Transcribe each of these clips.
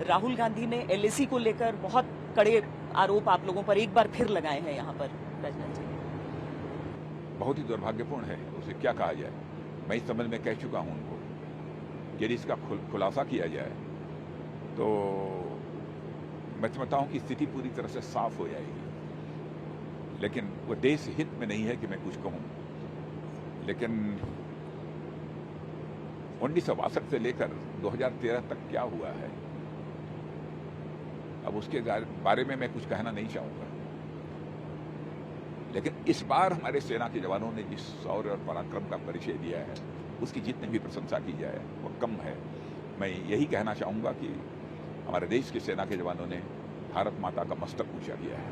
राहुल गांधी ने एलएसी को लेकर बहुत कड़े आरोप आप लोगों पर एक बार फिर लगाए हैं यहाँ पर। राजनाथ जी, बहुत ही दुर्भाग्यपूर्ण है, उसे क्या कहा जाए। मैं इस संबंध में कह चुका हूं उनको, यदि इसका खुलासा किया जाए तो मैं समझता हूं कि स्थिति पूरी तरह से साफ हो जाएगी। लेकिन वो देश हित में नहीं है कि मैं कुछ कहूं। लेकिन 1962 से लेकर 2013 तक क्या हुआ है, अब उसके बारे में मैं कुछ कहना नहीं चाहूंगा। लेकिन इस बार हमारे सेना के जवानों ने जिस शौर्य और पराक्रम का परिचय दिया है, उसकी जितनी भी प्रशंसा की जाए वो कम है। मैं यही कहना चाहूंगा कि हमारे देश की सेना के जवानों ने भारत माता का मस्तक ऊंचा किया है।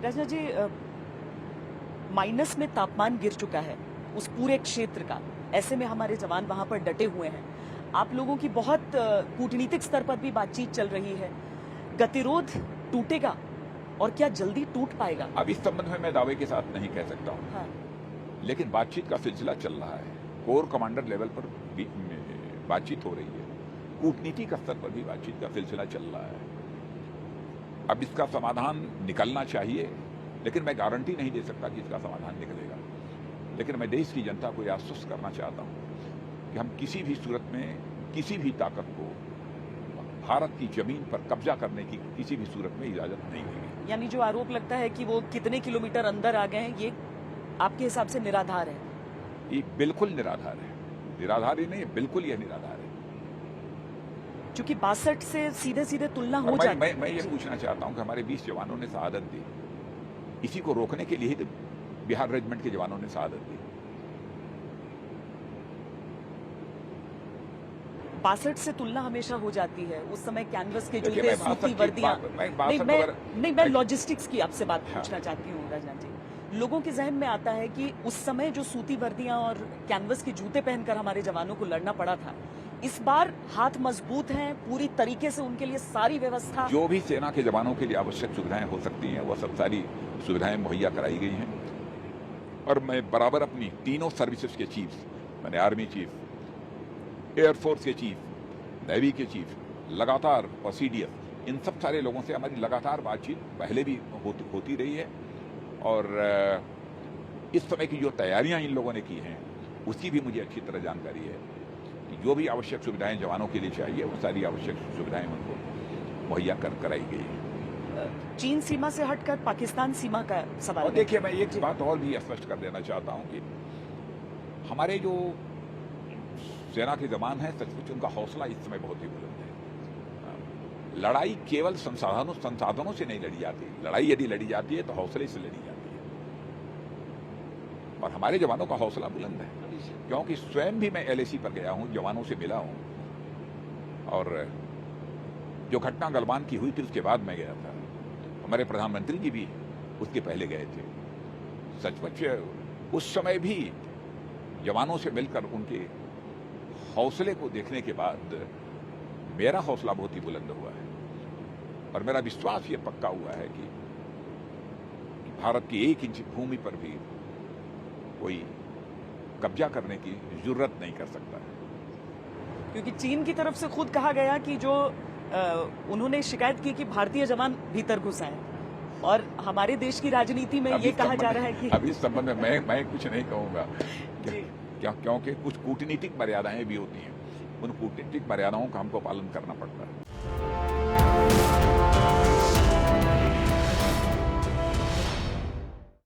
राजनाथ जी, माइनस में तापमान गिर चुका है उस पूरे क्षेत्र का, ऐसे में हमारे जवान वहां पर डटे हुए हैं। आप लोगों की बहुत कूटनीतिक स्तर पर भी बातचीत चल रही है। गतिरोध टूटेगा और क्या जल्दी टूट पाएगा? अब इस संबंध में मैं दावे के साथ नहीं कह सकता हूं। हाँ। लेकिन बातचीत का सिलसिला चल रहा है। कोर कमांडर लेवल पर भी बातचीत हो रही है, कूटनीतिक स्तर पर भी बातचीत का सिलसिला चल रहा है। अब इसका समाधान निकलना चाहिए, लेकिन मैं गारंटी नहीं दे सकता कि इसका समाधान निकलेगा। लेकिन मैं देश की जनता को यह आश्वस्त करना चाहता हूं कि हम किसी भी सूरत में किसी भी ताकत को भारत की जमीन पर कब्जा करने की किसी भी सूरत में इजाजत नहीं देंगे। यानी जो आरोप लगता है कि वो कितने किलोमीटर अंदर आ गए हैं, ये आपके हिसाब से निराधार है? ये बिल्कुल निराधार है। निराधार ही नहीं, बिल्कुल यह निराधार है। क्योंकि 62 से सीधे सीधे तुलना हो जाती है। मैं ये पूछना चाहता हूं कि हमारे 20 जवानों ने शहादत दी, इसी को रोकने के लिए ही तो बिहार रेजिमेंट के जवानों ने शहादत दी। 62 से तुलना हमेशा हो जाती है। उस समय कैनवस के जूते, सूती वर्दियां। नहीं, मैं लॉजिस्टिक्स की आपसे बात पूछना चाहती हूँ राजनाथ जी। लोगों के जहन में आता है कि उस समय जो सूती वर्दियां और कैनवस के जूते पहनकर हमारे जवानों को लड़ना पड़ा था, इस बार हाथ मजबूत हैं, पूरी तरीके से उनके लिए सारी व्यवस्था। जो भी सेना के जवानों के लिए आवश्यक सुविधाएं हो सकती हैं, वह सब सारी सुविधाएं मुहैया कराई गई हैं। और मैं बराबर अपनी तीनों सर्विसेज के चीफ, मैंने आर्मी चीफ, एयरफोर्स के चीफ, नेवी के चीफ, लगातार, और सीडीएफ, इन सब सारे लोगों से हमारी लगातार बातचीत पहले भी होती रही है। और इस समय की जो तैयारियां इन लोगों ने की हैं, उसकी भी मुझे अच्छी तरह जानकारी है कि जो भी आवश्यक सुविधाएं जवानों के लिए चाहिए, वो सारी आवश्यक सुविधाएं उनको मुहैया कराई गई है। चीन सीमा से हटकर पाकिस्तान सीमा का सवाल। देखिए, मैं एक बात और भी स्पष्ट कर देना चाहता हूं कि हमारे जो सेना के जवान हैं, सचमुच उनका हौसला इस समय बहुत ही बुलंद है। लड़ाई केवल संसाधनों से नहीं लड़ी जाती। लड़ाई यदि लड़ी जाती है तो हौसले से लड़ी जाती है। और हमारे जवानों का हौसला बुलंद है, क्योंकि स्वयं भी मैं एलएसी पर गया हूं, जवानों से मिला हूं। और जो घटना गलवान की हुई थी उसके बाद मैं गया था। हमारे प्रधानमंत्री जी भी उसके पहले गए थे। सचमुच उस समय भी जवानों से मिलकर उनके हौसले को देखने के बाद मेरा हौसला बहुत ही बुलंद हुआ है। और मेरा विश्वास ये पक्का हुआ है कि भारत की 1 इंच भूमि पर भी कोई कब्जा करने की जरूरत नहीं कर सकता है। क्योंकि चीन की तरफ से खुद कहा गया कि जो उन्होंने शिकायत की कि भारतीय जवान भीतर घुसे हैं, और हमारे देश की राजनीति में ये कहा जा रहा है कि अभी इस संबंध में मैं कुछ नहीं कहूंगा, क्योंकि कुछ कूटनीतिक मर्यादाएं भी होती हैं। उन कूटनीतिक मर्यादाओं का हमको पालन करना पड़ता है।